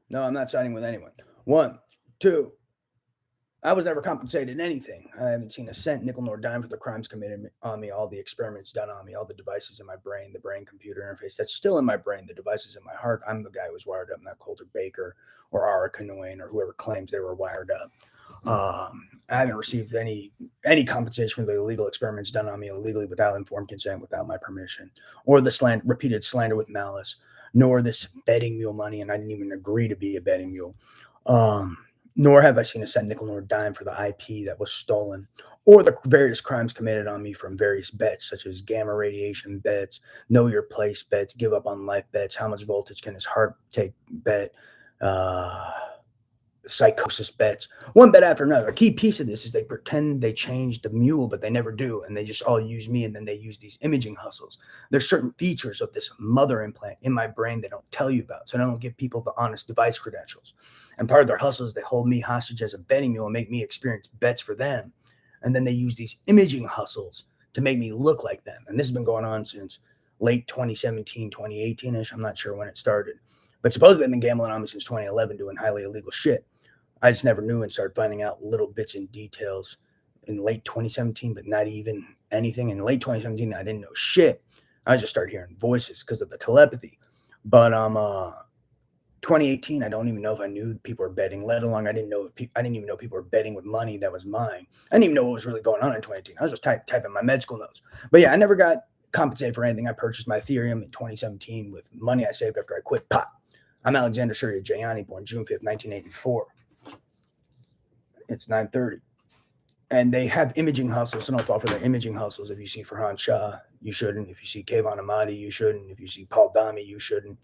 No, I'm not siding with anyone. One, two, I was never compensated anything. I haven't seen a cent, nickel, nor dime for the crimes committed on me, all the experiments done on me, all the devices in my brain, the brain computer interface that's still in my brain, the devices in my heart. I'm the guy who was wired up, not Coulter Baker or Ara Kanoin or whoever claims they were wired up. I haven't received any compensation for the illegal experiments done on me illegally without informed consent, without my permission, or the repeated slander with malice, nor this betting mule money, and I didn't even agree to be a betting mule. Um, Nor have I seen a cent, nickel, nor dime for the IP that was stolen, or the various crimes committed on me from various bets, such as gamma radiation bets, know your place bets, give up on life bets, how much voltage can his heart take bet, uh, psychosis bets, one bet after another. A key piece of this is they pretend they changed the mule, but they never do. And they just all use me, and then they use these imaging hustles. There's certain features of this mother implant in my brain they don't tell you about. So they don't give people the honest device credentials. And part of their hustle is they hold me hostage as a betting mule and make me experience bets for them. And then they use these imaging hustles to make me look like them. And this has been going on since late 2017, 2018-ish. I'm not sure when it started. But supposedly they've been gambling on me since 2011 doing highly illegal shit. I just never knew and started finding out little bits and details in late 2017, but not even anything. In late 2017, I didn't know shit. I just started hearing voices because of the telepathy. But 2018, I don't even know if I knew people were betting, let alone I didn't even know people were betting with money that was mine. I didn't even know what was really going on in 2018. I was just typing my med school notes. But yeah, I never got compensated for anything. I purchased my Ethereum in 2017 with money I saved after I quit pot. I'm Alexander Surya Jayani, born June 5th, 1984. It's 9:30. And they have imaging hustles, so don't fall for their imaging hustles. If you see Farhan Shah, you shouldn't. If you see Kayvon Ahmadi, you shouldn't. If you see Paul Dami, you shouldn't.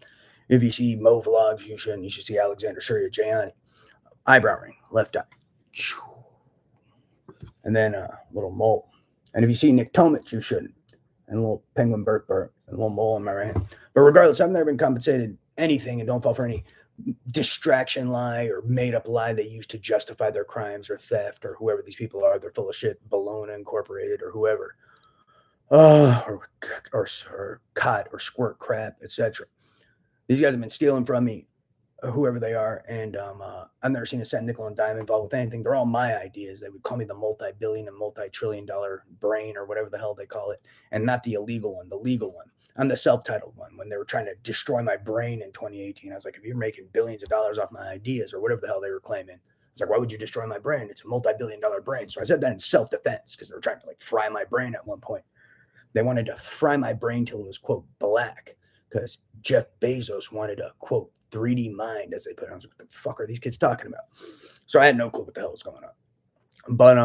If you see Mo Vlogs, you shouldn't. You should see Alexander Surya Jayani. Eyebrow ring, left eye. And then a little mole. And if you see Nick Tomich, you shouldn't. And a little penguin Burt Burt, and a little mole in my right hand. But regardless, I've never been compensated anything, and don't fall for any distraction lie or made up lie they use to justify their crimes or theft or whoever these people are. They're full of shit. Bologna Incorporated or whoever. Or cot or squirt crap, etc. These guys have been stealing from me, whoever they are, and I've never seen a cent, nickel, and dime involved with anything. They're all my ideas. They would call me the multi-billion and multi-trillion-dollar brain or whatever the hell they call it, and not the illegal one, the legal one. I'm the self-titled one. When they were trying to destroy my brain in 2018, I was like, if you're making billions of dollars off my ideas or whatever the hell they were claiming, it's like, why would you destroy my brain? It's a multi-billion-dollar brain. So I said that in self-defense because they were trying to like fry my brain at one point. They wanted to fry my brain till it was, quote, black, because Jeff Bezos wanted a, quote, 3D mind, as they put it. I was like, what the fuck are these kids talking about? So I had no clue what the hell was going on. But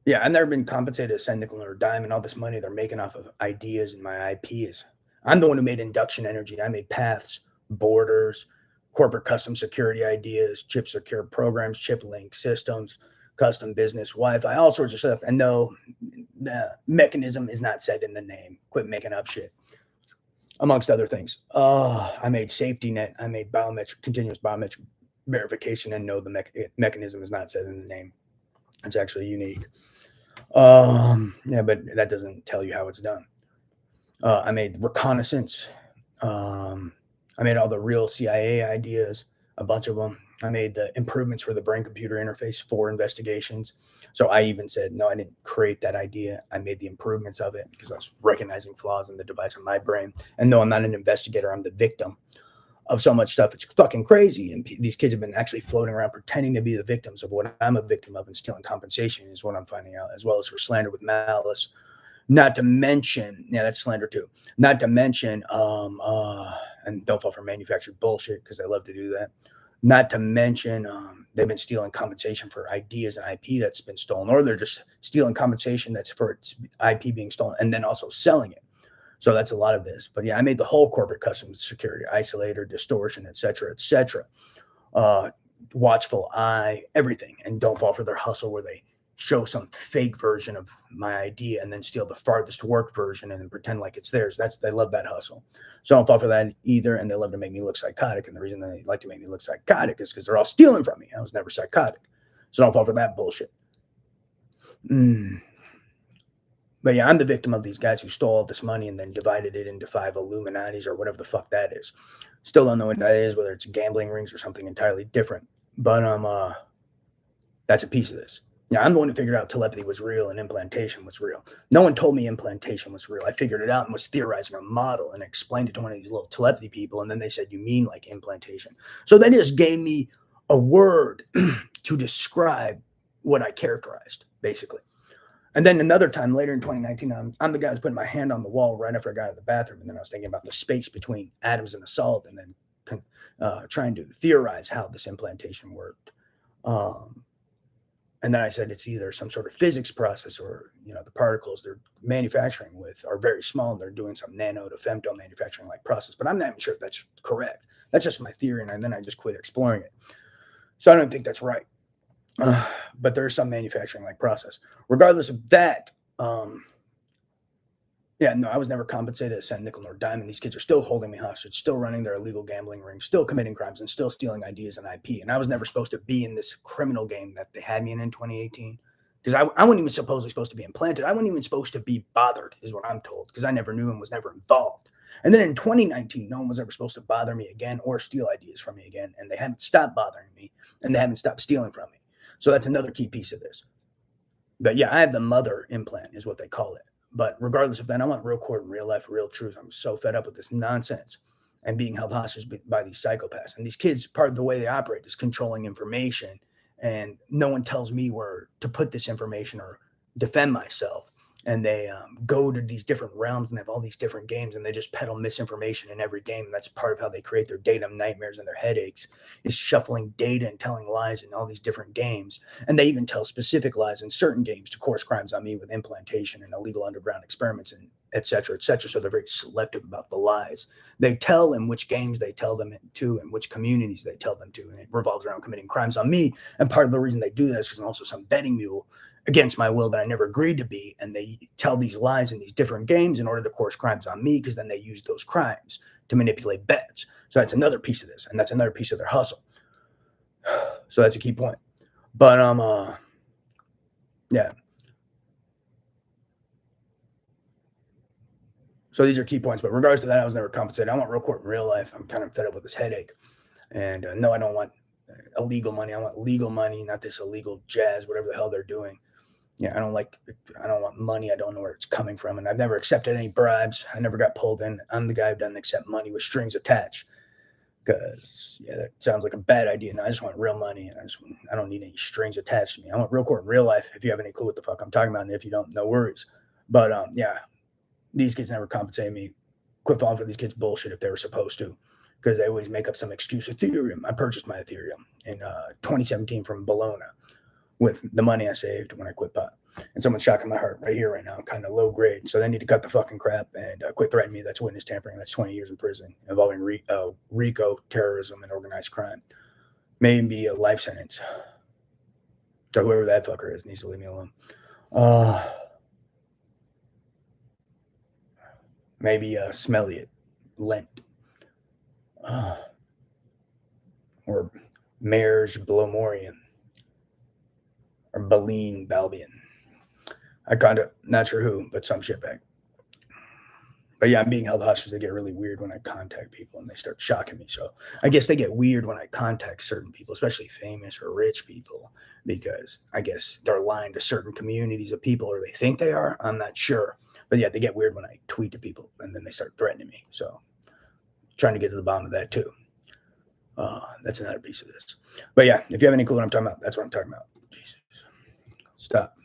yeah, I've never been compensated a cent, nickel, or dime, and all this money they're making off of ideas and my IP is. I'm the one who made induction energy. I made paths, borders, corporate custom security ideas, chip secure programs, chip link systems, custom business, Wi-Fi, all sorts of stuff. And no, the mechanism is not said in the name. Quit making up shit. Amongst other things. I made safety net. I made continuous biometric verification, and no, the mechanism is not said in the name. It's actually unique. Yeah, but that doesn't tell you how it's done. I made reconnaissance. I made all the real CIA ideas, a bunch of them. I made the improvements for the brain computer interface for investigations. So I even said, no, I didn't create that idea. I made the improvements of it because I was recognizing flaws in the device in my brain. And no, I'm not an investigator. I'm the victim of so much stuff. It's fucking crazy. And these kids have been actually floating around pretending to be the victims of what I'm a victim of, and stealing compensation is what I'm finding out, as well as for slander with malice. Not to mention, yeah, that's slander too. Not to mention, and don't fall for manufactured bullshit because they love to do that. Not to mention, they've been stealing compensation for ideas and IP that's been stolen, or they're just stealing compensation that's for its IP being stolen and then also selling it. So that's a lot of this. But yeah, I made the whole corporate custom security, isolator, distortion, et cetera, watchful eye, everything. And don't fall for their hustle where they show some fake version of my idea and then steal the farthest worked version and then pretend like it's theirs. They love that hustle. So don't fall for that either. And they love to make me look psychotic. And the reason they like to make me look psychotic is because they're all stealing from me. I was never psychotic. So don't fall for that bullshit. But yeah, I'm the victim of these guys who stole all this money and then divided it into 5 Illuminatis or whatever the fuck that is. Still don't know what that is, whether it's gambling rings or something entirely different. But that's a piece of this. Yeah, I'm the one who figured out telepathy was real and implantation was real. No one told me implantation was real. I figured it out and was theorizing a model and explained it to one of these little telepathy people. And then they said, "You mean like implantation?" So they just gave me a word to describe what I characterized, basically. And then another time later in 2019, I'm the guy who's putting my hand on the wall right after I got out of the bathroom. And then I was thinking about the space between atoms and a solid and then trying to theorize how this implantation worked. Um, and then I said it's either some sort of physics process or, the particles they're manufacturing with are very small and they're doing some nano to femto manufacturing like process. But I'm not even sure if that's correct. That's just my theory. And then I just quit exploring it. So I don't think that's right. But there is some manufacturing like process. Regardless of that, yeah, no, I was never compensated a cent, nickel, nor dime. And these kids are still holding me hostage, still running their illegal gambling ring, still committing crimes, and still stealing ideas and IP. And I was never supposed to be in this criminal game that they had me in 2018. Because I wasn't even supposedly supposed to be implanted. I wasn't even supposed to be bothered, is what I'm told, because I never knew and was never involved. And then in 2019, no one was ever supposed to bother me again or steal ideas from me again. And they haven't stopped bothering me and they haven't stopped stealing from me. So that's another key piece of this. But yeah, I have the mother implant, is what they call it. But regardless of that, I want real court and real life, real truth. I'm so fed up with this nonsense and being held hostage by these psychopaths. And these kids, part of the way they operate is controlling information. And no one tells me where to put this information or defend myself. And they go to these different realms and have all these different games, and they just peddle misinformation in every game. And that's part of how they create their data nightmares and their headaches, is shuffling data and telling lies in all these different games. And they even tell specific lies in certain games to course crimes on me with implantation and illegal underground experiments and et cetera, et cetera. So they're very selective about the lies they tell and which games they tell them to and which communities they tell them to. And it revolves around committing crimes on me. And part of the reason they do that is because I'm also some betting mule against my will that I never agreed to be. And they tell these lies in these different games in order to course crimes on me, because then they use those crimes to manipulate bets. So that's another piece of this. And that's another piece of their hustle. So that's a key point. But yeah. So these are key points. But regardless to that, I was never compensated. I want real court in real life. I'm kind of fed up with this headache. And no, I don't want illegal money. I want legal money, not this illegal jazz, whatever the hell they're doing. Yeah, I don't want money. I don't know where it's coming from. And I've never accepted any bribes. I never got pulled in. I'm the guy who doesn't accept money with strings attached. Because, yeah, that sounds like a bad idea. And I just want real money. And I don't need any strings attached to me. I want real court in real life. If you have any clue what the fuck I'm talking about. And if you don't, no worries. But, yeah, these kids never compensated me. Quit falling for these kids' bullshit if they were supposed to. Because they always make up some excuse. Ethereum. I purchased my Ethereum in 2017 from Bologna with the money I saved when I quit pot. And someone's shocking my heart right here, right now, kind of low grade. So they need to cut the fucking crap and quit threatening me. That's witness tampering. That's 20 years in prison involving RICO, terrorism, and organized crime. Maybe a life sentence. So whoever that fucker is needs to leave me alone. Maybe Smelly it. Lent. Or Mayor's Blomorian. Or Baleen Balbian. I kind of, not sure who, but some shitbag. But yeah, I'm being held hostage. They get really weird when I contact people and they start shocking me. So I guess they get weird when I contact certain people, especially famous or rich people, because I guess they're lying to certain communities of people, or they think they are. I'm not sure. But yeah, they get weird when I tweet to people and then they start threatening me. So trying to get to the bottom of that too. That's another piece of this. But yeah, if you have any clue what I'm talking about, that's what I'm talking about. Jesus. Stop.